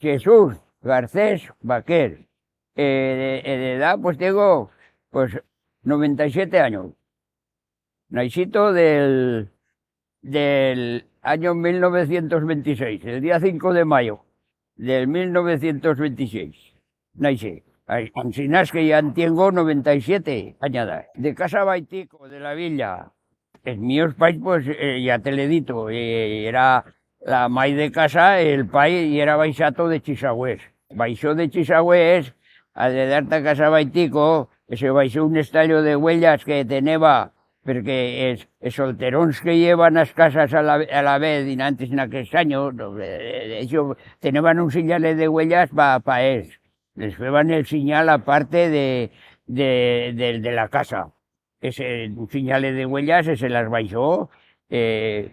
Jesús Garcés Baquer. De edad, pues tengo pues 97 años. Naixito del año 1926, el día 5 de mayo del 1926. Naixé. Así que ya tengo 97 añadas. De casa Baitico, de la villa. Els míos pais, pues, ya te l'he dito, era la mai de casa, el pai, y era baixato de Chisagüés. Baixó de Chisagüés, a de darte a casa Baitico, se baixó un estallo de huellas que teneva, perquè els solterons que llevan las casas a la vez, y antes en aquellos años, ellos teneban un señal de huellas pa ells. Les feban el señal aparte de la casa. Ese señal de huellas se las baixó, le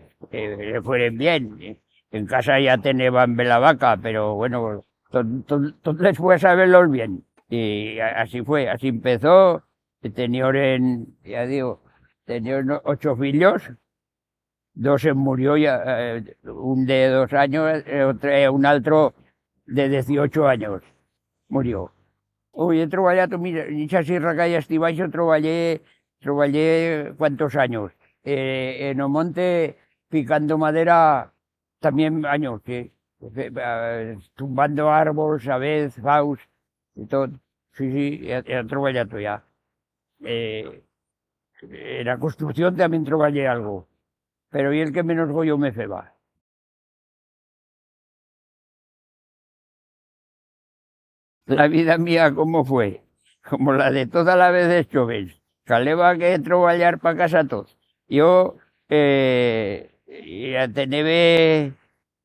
fueron bien. En casa ya tenían la vaca, pero bueno, todo les fue a saberlos bien. Y así fue, así empezó. Tenían, ya digo, tenían 8 fillos, 2 se murió ya, un de 2 años, un otro de 18 años, murió. Uy, he treballat, mira, eixa sierra que hi ha estibaixo, treballé cuántos años. En el monte, picando madera, también años, sí. Tumbando árboles, a vez, faus, y todo. Sí, he trabajado ya. En la construcción también trabajé algo, pero y el que menos goyo me feba. La vida mía, ¿cómo fue? Como la de toda la vez de jóvenes. Caleba que trabajar para casa todos. Yo ya tenía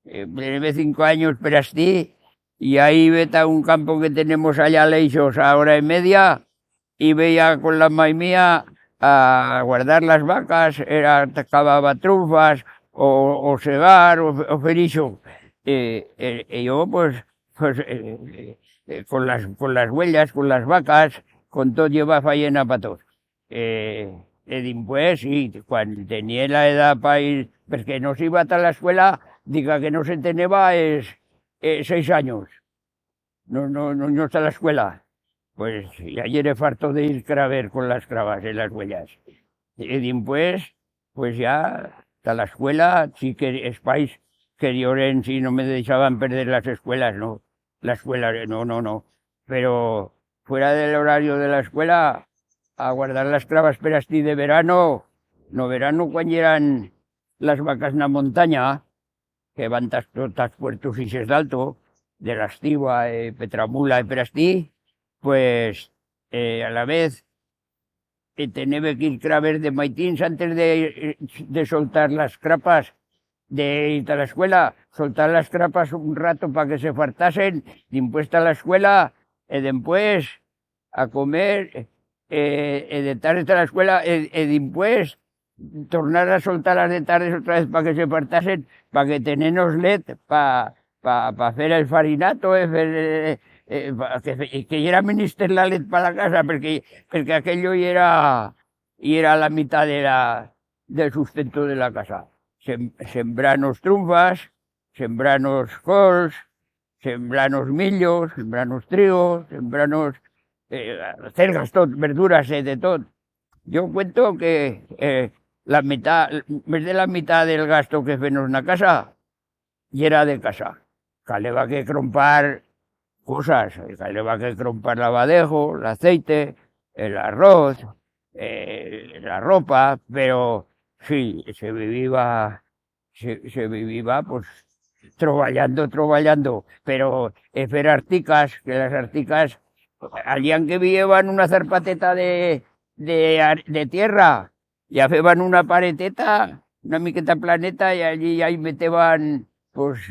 5 años pero así, y ahí vete un campo que tenemos allá lejos a hora y media, y veía con la mai mía a guardar las vacas, cavaba trufas, o segar, o fericho. Y yo, pues con las huellas, con las vacas, con todo lleva faena para todos. Después, sí, cuando tenía la edad para ir, porque no se iba a la escuela, diga que no se tenía 6 años. No está a la escuela. Pues ayer he farto de ir craver con las cravas en las huellas. Y después, pues ya, hasta la escuela, sí que es país que lloren si no me dejaban perder las escuelas, no. La escuela, no. Pero fuera del horario de la escuela, a guardar las clavas per así de verano, no verano cuando eran las vacas en la montaña, que van todas puertos y d'alto, de la Estigua, Petramula y per así, pues a la vez tenía que ir craver de maitins antes de soltar las crapas, de ir a la escuela, soltar las crapas un rato para que se fartasen, después a la escuela, y después a comer, de tarde a la escuela, y después tornar a soltarlas de tarde otra vez para que se fartasen, para que tenemos led para hacer el farinato, que era minister la led para la casa, porque aquello era la mitad del sustento de la casa. Sembranos trunfas, sembranos cols, sembranos millos, sembranos trigos, sembranos cergas, verduras, de todo. Yo cuento que más de la mitad del gasto que femos en la casa, y era de casa. Caleba que comprar cosas, caleba que comprar lavadejo, el aceite, el arroz, la ropa, pero sí, se vivía pues trabajando, pero fer articas, que las articas, alguien que llevan una zarpateta de tierra, ya feban una pareteta, una miqueta planeta, y allí ahí meteban, pues,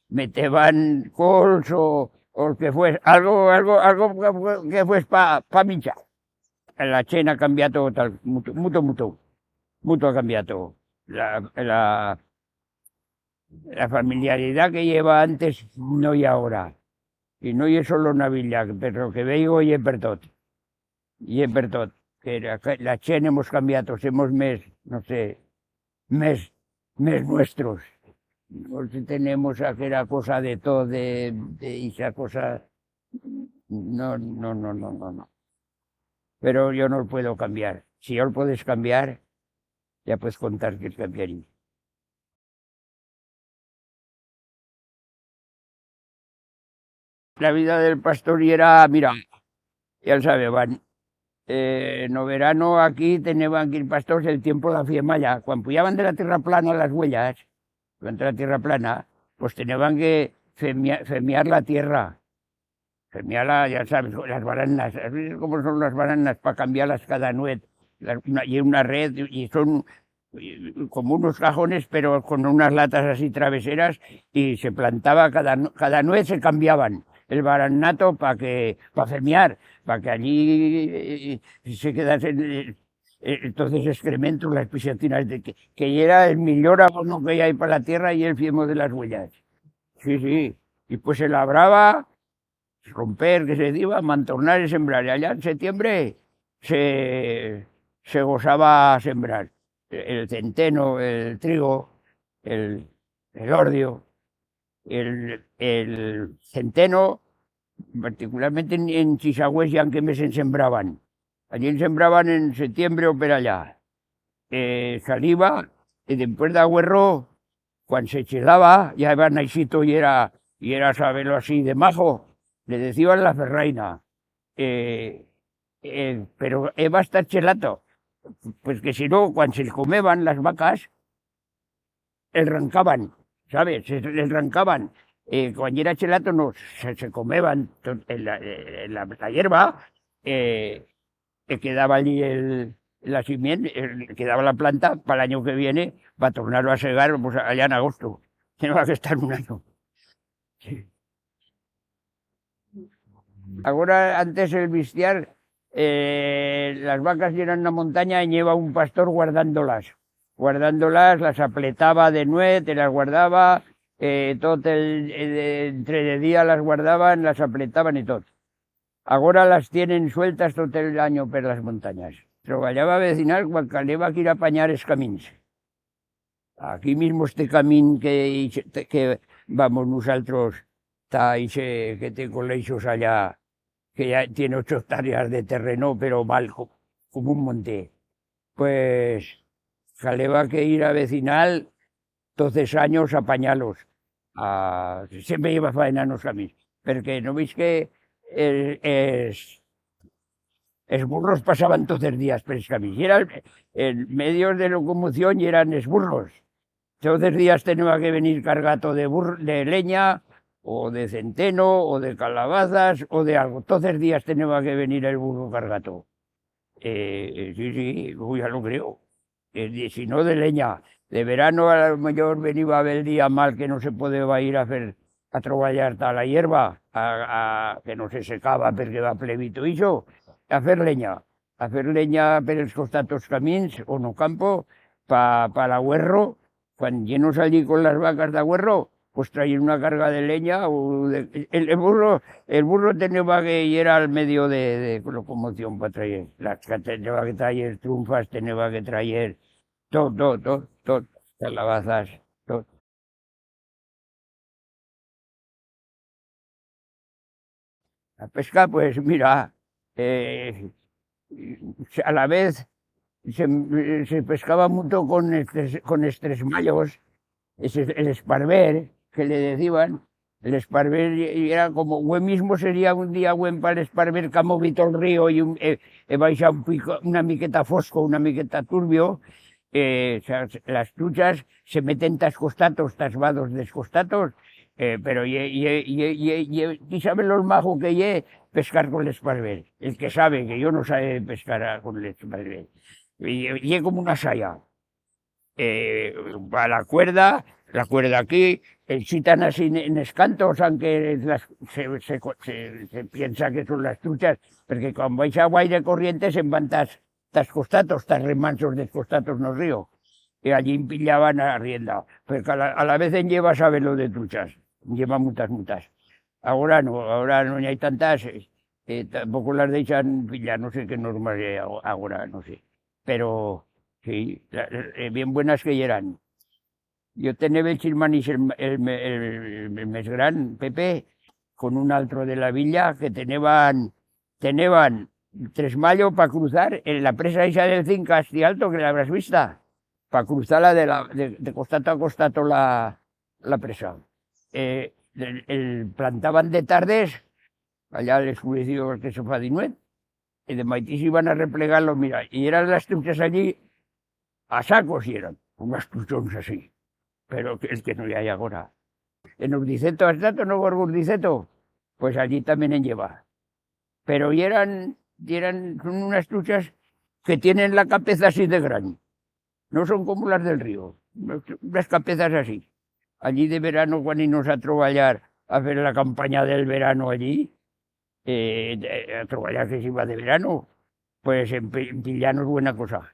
meteban cols o que fuese, algo que fuese pa minchar. La chena ha cambiado total, mucho ha cambiado. La familiaridad que lleva antes no hay ahora. Y no es solo una villa, pero que veo y es per tot. Que la chena hemos cambiado, somos mes, no sé, mes nuestros. Porque tenemos aquella cosa de todo, de esa cosa. No, no, no, no, no, no. Pero yo no lo puedo cambiar. Si yo lo puedes cambiar, ya puedes contar que cambiaría. La vida del pastor y era, mira, ya sabe, van. No verano aquí tenían que ir pastores el tiempo de la fiemalla. Cuando puyaban de la tierra plana las huellas, de la tierra plana, pues tenían que femiar la tierra. Femiarla, ya sabes, las baranas, ¿sabes cómo son las baranas para cambiarlas cada nuez? Y una red, y son como unos cajones, pero con unas latas así traveseras, y se plantaba cada nuez se cambiaban el baranato para femiar, para que allí se quedasen entonces excrementos, las pisatinas, que era el mejor abono que hay para la tierra y el fiemo de las huellas. Sí, sí. Y pues se labraba, romper, que se iba, mantornar y sembrar. Y allá en septiembre se gozaba sembrar el centeno, el trigo, el, el ordio, el centeno, particularmente en Chisagüés y en me se sembraban. Allí sembraban en septiembre o per allá. Saliva, y después de agüerro, cuando se chelaba, ya iba naixito y era saberlo así de majo, le decían la ferraina. Pero va a estar chelato, pues que si no, cuando se comeban las vacas, el rancaban, ¿sabes? Les rancaban. Cuando era chelato, no, se comeban la hierba, quedaba allí la simiente, quedaba la planta para el año que viene, para tornarlo a segar pues, allá en agosto. Tenía que estar un año. Sí. Ahora, antes el bestiar, las vacas llenan una montaña y lleva un pastor guardándolas. Guardándolas, las apletaba de nuez, te las guardaba, todo entre de día las guardaban, las apretaban y todo. Ahora las tienen sueltas todo el año por las montañas. Trabajaba vecinal cuando caleva que ir a apañar escamins. Aquí mismo este camín que vamos nosotros, está ahí que tengo leixos allá, que ya tiene 8 hectáreas de terreno, pero mal, como un monte. Pues caleva que ir a vecinal, 12 años a apañarlos. Siempre lleva faena en los caminos. Porque no veis que los burros pasaban todos los días por los caminos. Y eran medios de locomoción y eran los burros. Todos los días tenía que venir cargado de leña, o de centeno, o de calabazas, o de algo. Todos los días tenía que venir el burro cargado. Sí, sí, ya lo creo. Si no de leña. De verano a lo mejor venía el día mal que no se podía ir a trabajar a la hierba, que no se secaba porque va plebito y eso, a hacer leña per els costatos camins o no campo, para l'agüerro, cuando llenos allí con las vacas de agüerro, pues traían una carga de leña, el burro tenía que ir al medio de locomoción para traer, tenía que traer trunfas, tenía que traer todo, calabazas, todo. La pesca, pues mira, a la vez se pescaba mucho con estresmallos, el esparver, que le decían, el esparver y era como, güey mismo sería un día buen para el esparver que ha movido el río y baixa una miqueta fosco, una miqueta turbio, o sea, las truchas se meten tas costatos, tas vados descostatos, pero y saben los majos que ye pescar con el esparver, el que sabe, que yo no sabe pescar con el esparver, y como una saya. Va la cuerda aquí, chitan así en escantos, aunque se piensa que son las truchas, porque cuando vais a guaire corriente se van tas costatos, tas remansos de costatos no río, y allí pillaban a rienda, porque a la vez en lleva sabe lo de truchas, lleva muchas. Ahora no hay tantas, tampoco las dejan pillar, no sé qué normas hay ahora, no sé, pero sí, bien buenas que eran. Yo tenía el xirmanix el més gran, Pepe, con un altro de la villa que tenían 3 mallos para cruzar en la presa esa del Zinc Casti Alto, que la habrás vista, para cruzarla de costato a costato la presa. Plantaban de tardes, allá les escureció que se fa dinuet, y de maitís iban a replegarlo, mira, y eran las truchas allí a sacos, y eran unas truchones así, pero que es que no hay ahora. En Urdiceto, ¿has dato no por Urdiceto? Pues allí también en lleva. Pero son unas truchas que tienen la cabeza así de gran. No son como las del río, unas cabezas así. Allí de verano, cuando íbamos a trabajar, a hacer la campaña del verano allí, a trabajar que se iba de verano, pues en Pillano es buena cosa.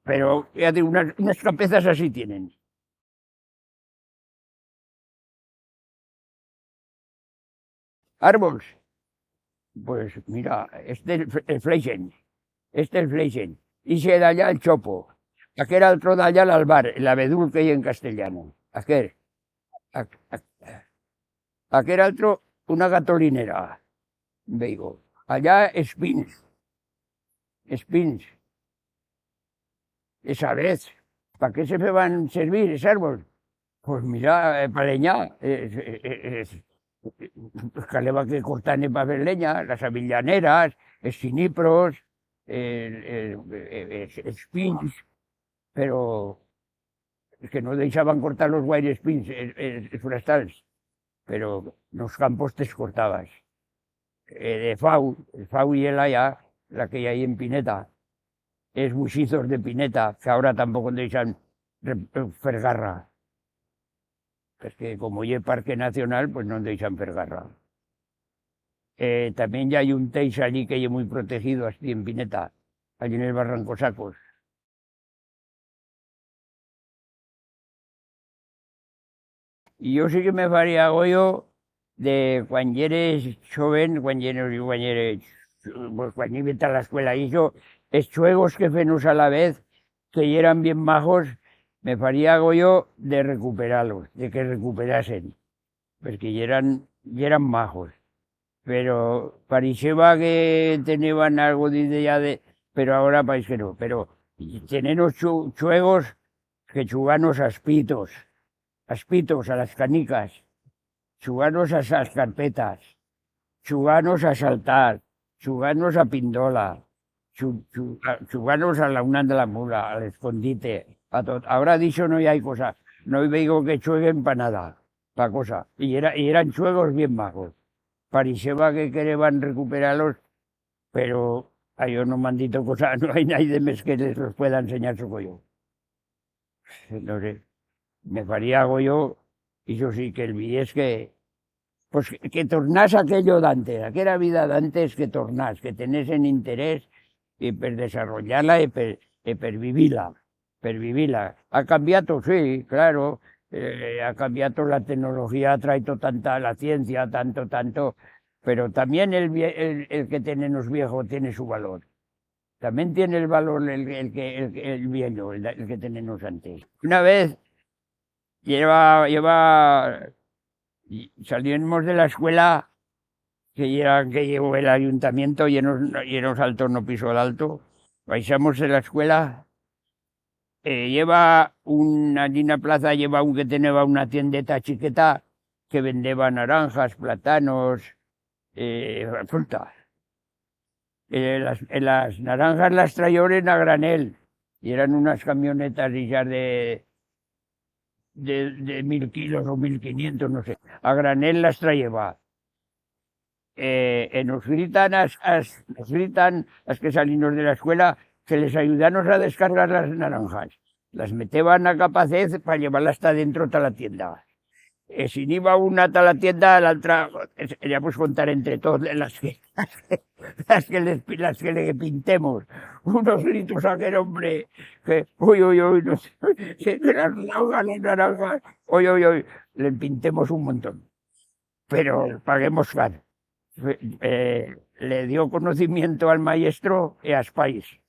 Pero ya digo, unas cabezas así tienen. Árboles, pues mira, el Fleixen, el Fleixen, y se da allá el Chopo, aquel otro de allá el Albar, el abedul que hay en castellano, aquel otro una gatolinera, digo, allá Espins, esa vez, ¿para qué se me van a servir ese árbol? Pues mira, para leña, caleva que cortan para ver leña, las avillaneras, sinipros, espins, pero es que no dejaban cortar los white espins forestales, pero los campos te cortabas. De el Fau y el Aya, la que hay en Pineta, es buxizos de Pineta, que ahora tampoco dejan fergarra. Es que como hay parque nacional, pues no dejan fergarra. También ya hay un teix allí que es muy protegido, así en Pineta, allí en el Barranco Sacos. Y yo sí que me faría goyo de cuando eres joven, cuando ibas a la escuela, y yo, es juegos que fenos a la vez, que eran bien majos, me faría goyo de recuperarlos, de que recuperasen, porque eran majos. Pero parecía que tenían algo de idea pero ahora parece que no. Pero tenemos juegos que juganos a aspitos, a las canicas, juganos a las carpetas, juganos a saltar, juganos a pindola, juganos a la una de la mula, al escondite, a todo. Ahora dicho no hay cosa, no digo que jueguen para nada, para cosa. Y eran juegos bien majos. Parecía que querían recuperarlos, pero a ellos no me han dicho cosas, no hay nadie más que les los pueda enseñar su yo. No sé, me faría algo yo, y eso sí, que el viés pues que tornás aquello d'antes, aquella vida d'antes que tornás, que tenés en interés y per desarrollarla y per vivirla. Ha cambiado, sí, claro, ha cambiado la tecnología, ha traído tanta la ciencia, tanto, pero también el que tenemos viejo tiene su valor. También tiene el valor el viejo, el que tenemos antes. Una vez salimos de la escuela que llevó el ayuntamiento llenos al torno piso al alto. Baixamos de la escuela. Lleva allí en la plaza lleva un que tenía una tiendeta chiqueta que vendeba naranjas, plátanos, fruta. Las naranjas las traían a granel y eran unas camionetas ya de 1.000 kilos o 1.500, no sé. A granel las traía. Nos gritan las que salimos de la escuela que les ayudamos a descargar las naranjas. Las meteban a capacez para llevarlas hasta dentro de la tienda. Si iba una a la tienda, la otra, ya pues contar entre todos las que le pintemos. Unos gritos a aquel hombre que, uy, no sé, que las naranjas, uy, le pintemos un montón. Pero paguemos caro. Le dio conocimiento al maestro y a Spais.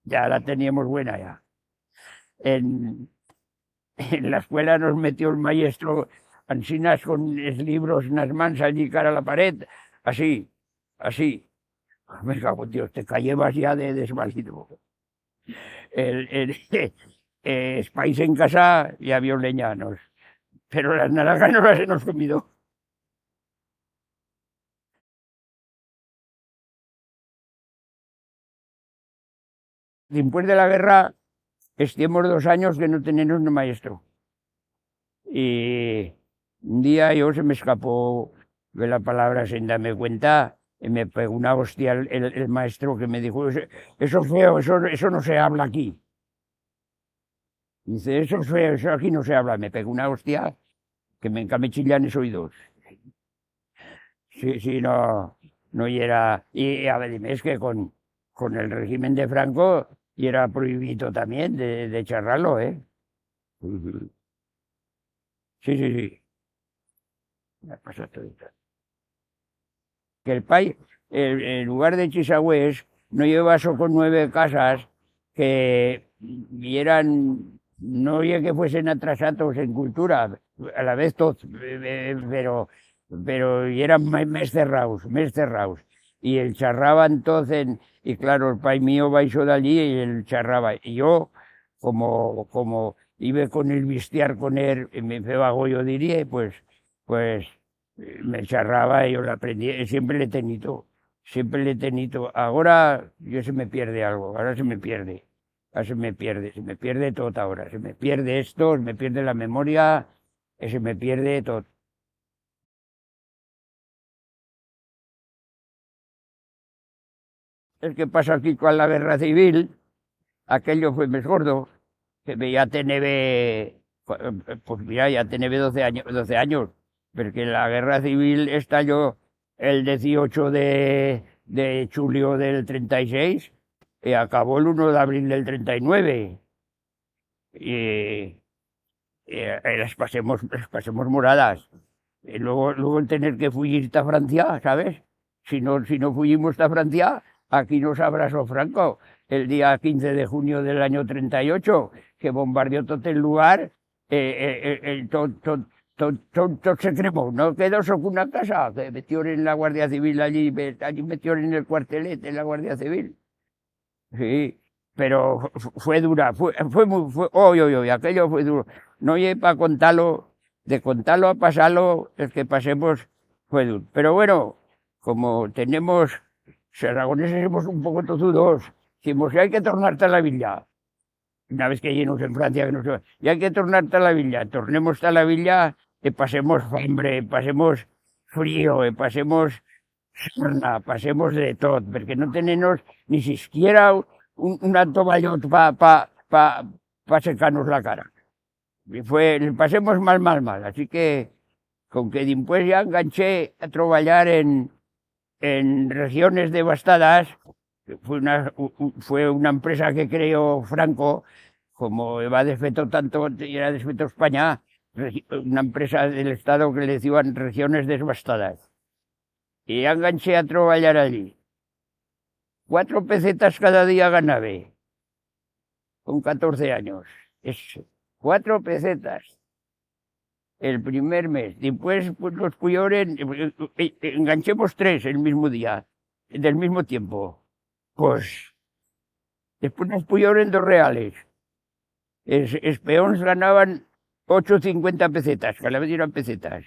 Ya la teníamos buena ya. en la escuela nos metió el maestro ansinas con los libros en las manos allí cara a la pared, así, así. Me cago en Dios, te callebas ya de desvalido. El espáis en casa y había leñanos, pero las naranjas no las hemos comido. Después de la guerra, estuvimos 2 años que no tenemos un maestro. Y un día yo se me escapó de la palabra sin darme cuenta y me pegó una hostia el maestro que me dijo, eso es feo, eso no se habla aquí. Dice, eso es feo, eso aquí no se habla. Me pegó una hostia que me encamechillan los oídos. Sí, sí, no, no y era. Y a ver, dime, es que con el régimen de Franco y era prohibido también de charlarlo, ¿eh? Ujú. Sí, sí, sí. Me pasa todo esto. Que el país, el lugar de Chisagüés, no lleva eso con 9 casas que vieran, no oye que fuesen atrasados en cultura, a la vez todos, pero y eran más cerrados, más cerrados. Y el charraba entonces, y claro, el pai mío baixó de allí y él charraba. Y yo, como iba con el vistiar con él, me feo yo diría, pues me charraba y yo lo aprendí, siempre le he tenido, siempre le he tenido. Ahora yo se me pierde algo, ahora se me pierde, ahora se me pierde todo ahora, se me pierde esto, se me pierde la memoria, se me pierde todo. Es que pasa aquí con la guerra civil, aquello fue más gordo, que ya tiene, pues mira, ya tiene 12 años, 12 años, porque la guerra civil estalló el 18 de julio del 36 y acabó el 1 de abril del 39. Las pasemos moradas. Y luego el tener que fugir a Francia, ¿sabes? Si no fuimos a Francia, aquí nos abrazó Franco el día 15 de junio del año 38, que bombardeó todo el lugar, todo se cremó, no quedó solo una casa, que metieron en la Guardia Civil allí metieron en el cuartelete en la Guardia Civil. Sí, pero fue dura, fue muy, aquello fue duro. No llegué para contarlo, de contarlo a pasarlo, el que pasemos fue duro. Pero bueno, como tenemos, aragoneses somos un poco tozudos, decimos, si hay que tornarte a la villa, una vez que llenos en Francia, que no se va, y hay que tornarte a la villa, tornemos a la villa y pasemos hambre, pasemos frío, y pasemos sarna, pasemos de todo, porque no tenemos ni siquiera una tovallot para secarnos la cara. Y pasemos mal, mal, mal. Así que, con que después ya enganché a trabajar en regiones devastadas, fue una empresa que creó Franco, como iba desfeto tanto, y era desfeto España, una empresa del Estado que le decían regiones devastadas. Y enganché a trabajar allí. 4 pesetas cada día ganaba, con 14 años. Es 4 pesetas el primer mes. Después pues, los puyoren, enganchemos 3 el mismo día, del mismo tiempo. Pues después nos puyoren 2 reales. Es peones ganaban 8,50 pesetas, cada vez eran pesetas.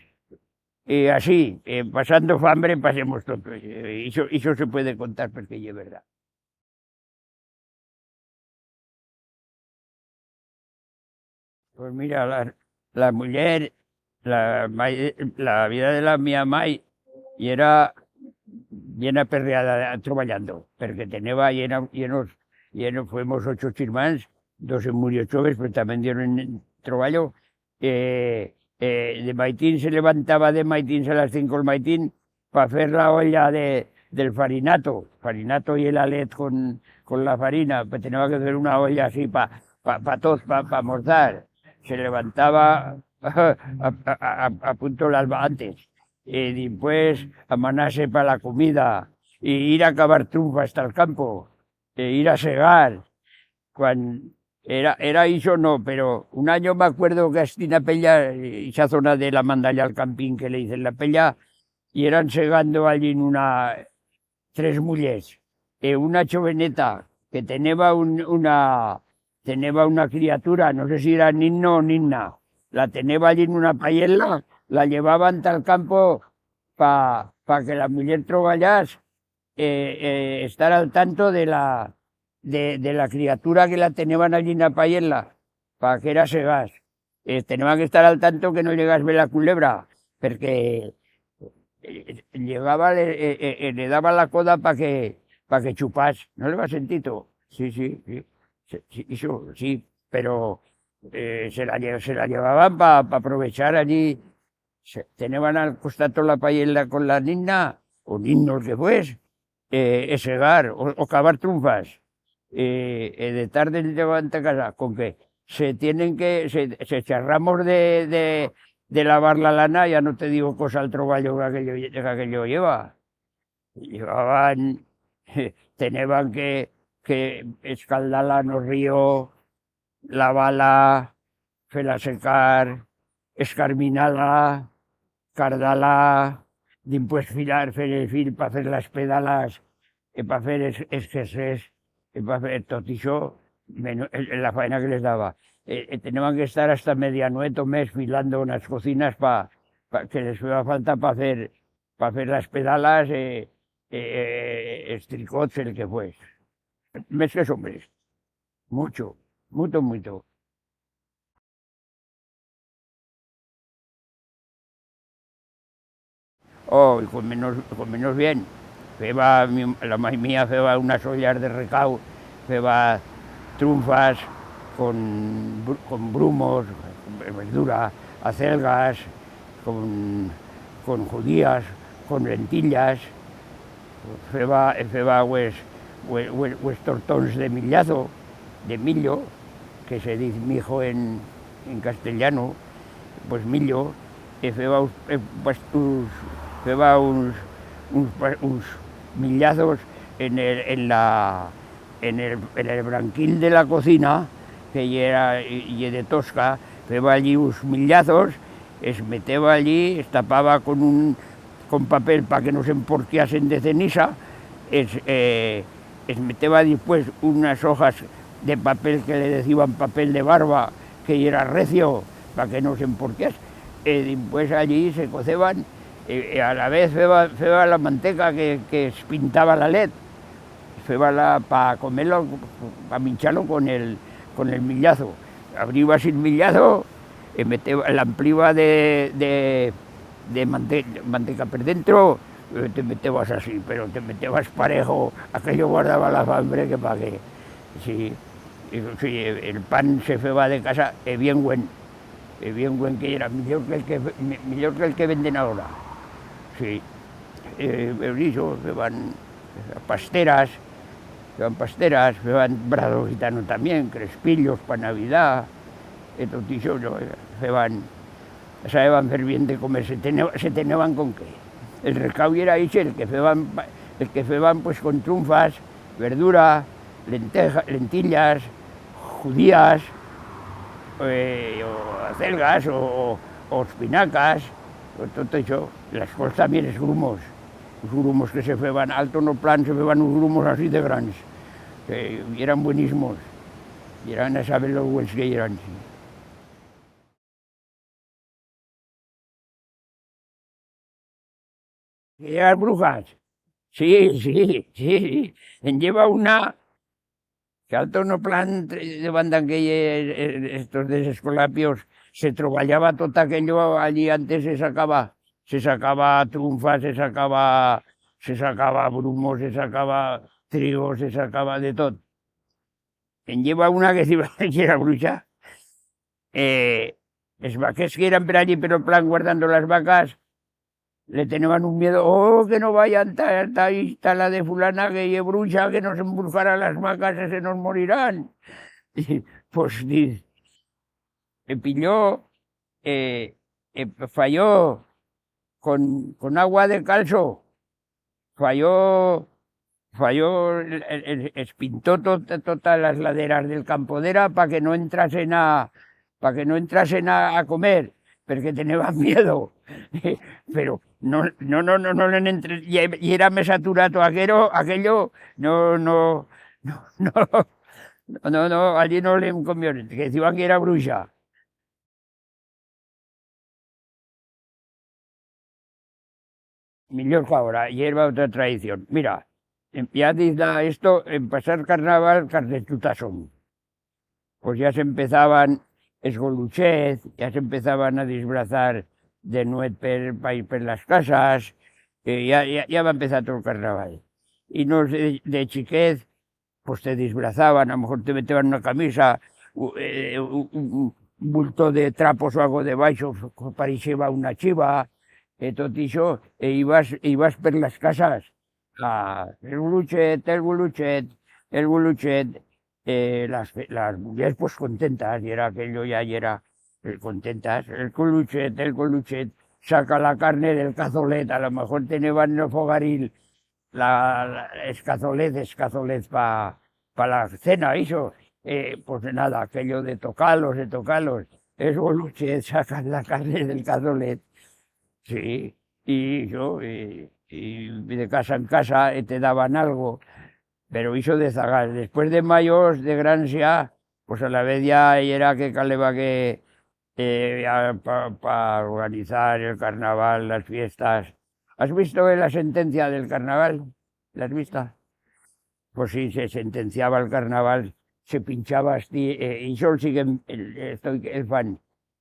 Y así, pasando hambre, pasemos todo. Eso se puede contar porque es verdad. Pues mira, la mujer, la vida de la mía mai, y era bien aperreada trabajando, porque tenía llenos, fuimos 8 chirmans, 2 se murió choves, pero también dieron trabajo. De Maitín se levantaba de Maitín a las 5 el Maitín para hacer la olla del farinato y el alet con la farina, pues tenía que hacer una olla así para todos, para almorzar. Se levantaba a punto el alba antes, y después amanarse para la comida, y ir a cavar trunfa hasta el campo, e ir a segar. Cuando Era eso no, pero un año me acuerdo que Astina Pella, esa zona de la Mandalla al Campín que le dicen la Pella, y eran segando allí en una, tres mullers, una choveneta que tenía una criatura, no sé si era ninno o ninna, la tenía allí en una paiela, la llevaban al campo para que la mujer troballás, estar al tanto de la criatura que la tenían allí en la paiela, para que era segás. Tenían que estar al tanto que no llegas la culebra, porque llegaba, le daba la coda para que chupas. ¿No le va sentido? Sí, sí, sí. Sí, eso, sí, pero se la llevaban para aprovechar allí. Tenían al costado la paella con la nina, o niños que fues, segar o cavar trunfas. De tarde levanta a casa, con que se charramos de lavar la lana, ya no te digo cosa al troballo que aquello lleva. Llevaban, tenían que escaldarla en el río, lavarla, ferla secar, escarminarla, cardar-la, después filar, fer el fil para hacer las pedalas, para hacer esquerces, para hacer tot això, la faena que les daba. Tenían que estar hasta medianoche o mes filando unas cocinas que les iba falta para hacer las pedalas, estricots, el que fuese. Més que hombres, mucho, mucho, mucho. Oh, y con menos bien. La maíz mía feba unas ollas de recau, feba trunfas con brumos, con verdura, acelgas, con judías, con lentillas, feba tortons de millazo, de millo, que se dice mijo en castellano, pues millo, feba uns millazos en el branquil de la cocina, que era y de tosca, feba allí uns millazos, es meteba allí, es tapaba con papel para que no se emporquiasen de ceniza, es meteba después unas hojas de papel que le decían papel de barba, que era recio, para que no se emporquiase. Después allí se coceban, a la vez feba la manteca que pintaba la led, feba para comerlo, para mincharlo con el millazo. Abría el millazo, la ampliaba de manteca por dentro, te metebas así, pero te metebas parejo, aquello guardaba la hambre que para qué. Sí, sí, el pan se feba de casa, es bien buen que era, mejor que el que venden ahora. Sí, eso, feban pasteras, feban brado gitano también, crespillos para Navidad, todo eso, sabían hacer bien de comer, se tenían con qué. El recau era ese, el que feban pues con trunfas, verdura, lentillas, judías, o acelgas, o espinacas, todo eso. Las cosas también es grumos. Los grumos que se feban alto no plan, se feban unos grumos así de grandes, que eran buenísimos, y eran a saber los buenos que eran. Sí. ¿Y las brujas? Sí, sí, sí. Lleva una que alto no plan de banda que estos desescolapios se traballaba todo aquello allí antes se sacaba trunfa, se sacaba brumo, se sacaba trigo, se sacaba de todo. Lleva una que que era bruja, es vaques que eran por allí, pero en plan guardando las vacas, le tenían un miedo, oh, que no vayan, ahí está la de fulana que es bruja, que nos embrujará las vacas, se nos morirán. Y, pues me pilló, falló con agua de calzo, falló falló, espintó todas las laderas del Campodera para que no entrasen a comer, porque tenían miedo. Pero no le entre, y era mesaturato aquello, no, allí no le comió, que decían que era bruja. Millor que ahora, hierba otra tradición. Mira, ya dice esto, en pasar carnaval, carnestutas son. Pues ya se empezaban esgoluchez, ya se empezaban a disfrazar de nuez para ir por las casas, ya va a empezar todo el carnaval. Y nos de chiquez, pues te disfrazaban, a lo mejor te metían una camisa, un bulto de trapos o algo debajo, parecía una chiva, tot això, ibas per las casas, el guluchet, el guluchet, las mujeres pues contentas, y era aquello ya, y era contentas, el coluchet, saca la carne del cazolet, a lo mejor tenían en el fogaril escazolez para la cena, eso, pues nada, aquello de tocarlos, es goluchet, sacan la carne del cazolet, sí, y de casa en casa te daban algo, pero hizo de zagal. Después de mayos, de Grancia, pues a la vez ya era que caleba que para organizar el carnaval, las fiestas. ¿Has visto la sentencia del carnaval? ¿La has visto? Pues sí, se sentenciaba el carnaval, se pinchaba así, y yo siguen, el fan,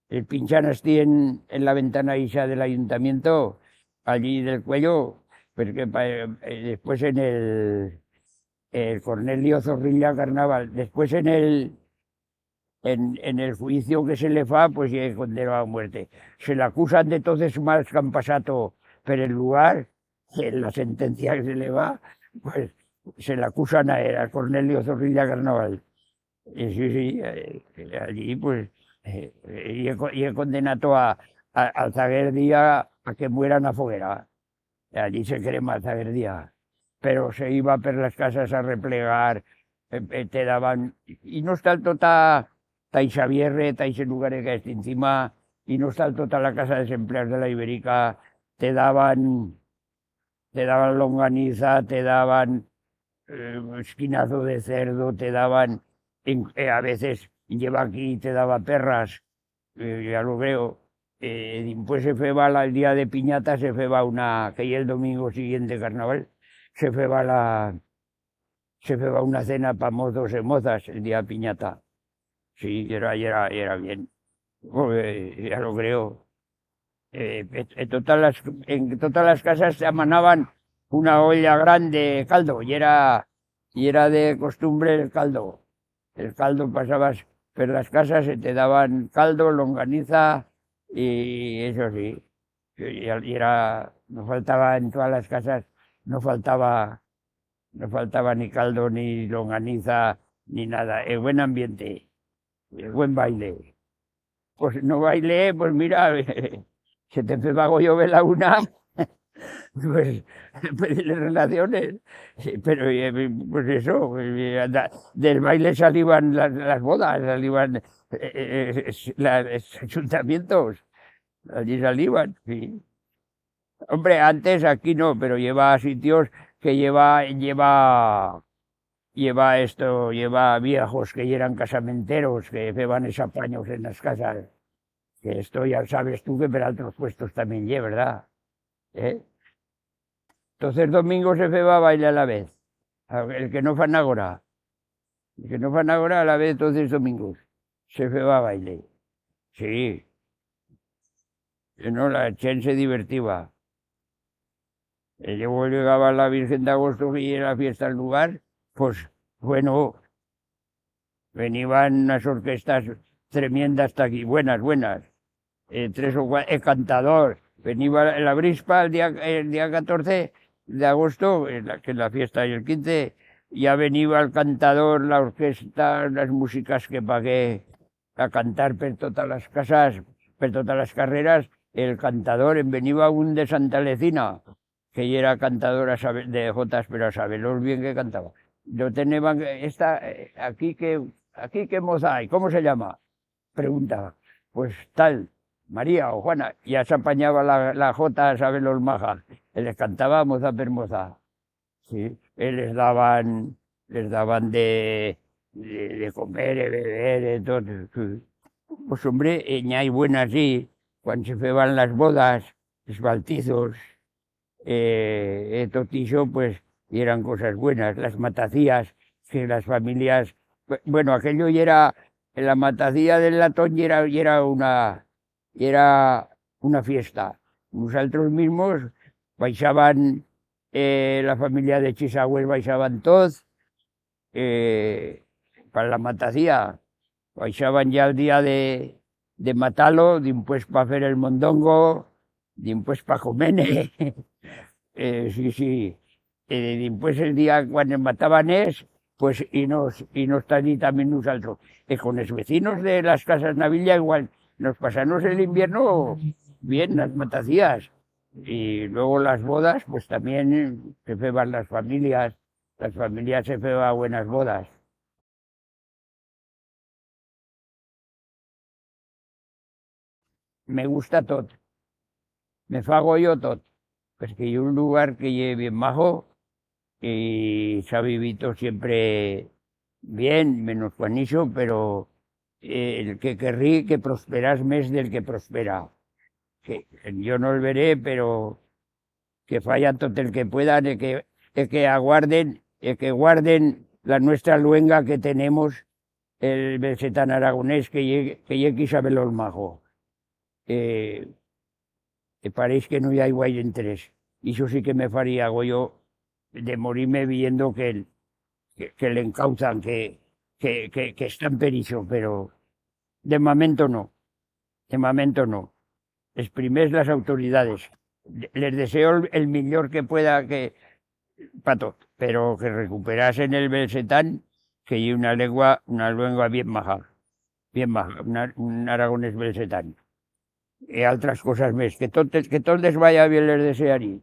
el pinchan así en la ventana isa del ayuntamiento, allí del cuello, porque después el Cornelio Zorrilla Carnaval. Después en el juicio que se le fa, pues ya es condenado a muerte. Se le acusan de todos esos males que han pasado por el lugar, en la sentencia que se le va, pues se le acusan a él, a Cornelio Zorrilla Carnaval. Y sí, allí pues, y he condenado al Zaguerdía a que mueran a foguera. Allí se crema el Zaguerdía. Pero se iba por las casas a replegar, te daban, y no está el tota Xavierre, ese lugar que está encima, y no está el tota la casa de desempleados de la Ibérica, te daban longaniza, te daban esquinazo de cerdo, te daban, a veces lleva aquí, te daba perras, ya lo veo. Después se feba el día de piñata, se feba que ya el domingo siguiente carnaval, se feba una cena para mozos y mozas el día de piñata. Sí, era bien. Ya lo creo. En todas las casas se amanaban una olla grande de caldo y era de costumbre el caldo. El caldo pasabas por las casas y te daban caldo, longaniza y eso sí. No faltaba en todas las casas, no faltaba ni caldo, ni longaniza, ni nada. El buen ambiente, el buen baile. Pues no bailé, pues mira, se te pegó yo la una, pues pedirle relaciones. Sí, pero pues eso, del baile salían las bodas, salían los ayuntamientos, allí salían, sí. Hombre, antes aquí no, pero lleva sitios que lleva viejos que eran casamenteros, que llevan esos apaños en las casas. Que esto ya sabes tú que para otros puestos también lleva, ¿verdad? ¿Eh? Entonces domingo se feba a bailar a la vez. El que no fan ahora. El que no fan ahora a la vez, entonces domingos. Se feba a baile. Sí. No, la gente se divertía. Luego llegaba la Virgen de Agosto y era la fiesta al lugar, pues bueno, venían unas orquestas tremendas hasta aquí, buenas. Tres o cuatro, el cantador, venía la brispa el día 14 de agosto, que es la fiesta y el 15, ya venía el cantador, la orquesta, las músicas que pagué a cantar por todas las casas, por todas las carreras, el cantador, venía un de Santa Lecina, que ella era cantadora de jotas, pero a saber lo bien que cantaba. Yo tenía aquí que moza hay, ¿cómo se llama? Preguntaba. Pues tal, María o Juana, ya se apañaba la jota a saber los majas. Les cantaba moza per moza. Sí, les daban de comer, de beber, de todo. Sí. Pues hombre, hay buenas, sí, cuando se feban las bodas, los bautizos, tot iso, pues, y eran cosas buenas, las matacías, que las familias, bueno, aquello y era, la matacía del latón y era una fiesta. Nosotros mismos baixaban, la familia de Chisagües baixaban todos, para la matacía, baixaban ya el día de matarlo, dimpués para hacer el mondongo, dimpués para comer. Sí, sí. Dimpués el día cuando mataban pues y nos allí también nosotros. Con los vecinos de las casas Navilla igual, nos pasamos el invierno bien, las matacías. Y luego las bodas, pues también se feban las familias se feban buenas bodas. Me gusta todo, me fago yo todo, porque hay un lugar que lleve bien majo y se ha vivido siempre bien, menos Juanicho, pero el que querrí que prosperas mes del que prospera. Que yo no el veré, pero que falla todo el que puedan, que aguarden, que guarden la nuestra luenga que tenemos, el belsetán aragonés, que llegue sabe los majo. Que parece que no hay guay interés. Y eso sí que me faría hago yo de morirme viendo que le encauzan, que está en pericho, pero de momento no, de momento no. Exprimés las autoridades. Les deseo el mejor que pueda que para todo, pero que recuperasen el belsetán, que hay una lengua bien maja, un aragonés belsetán. Y otras cosas más, que todos les vaya bien les desearía.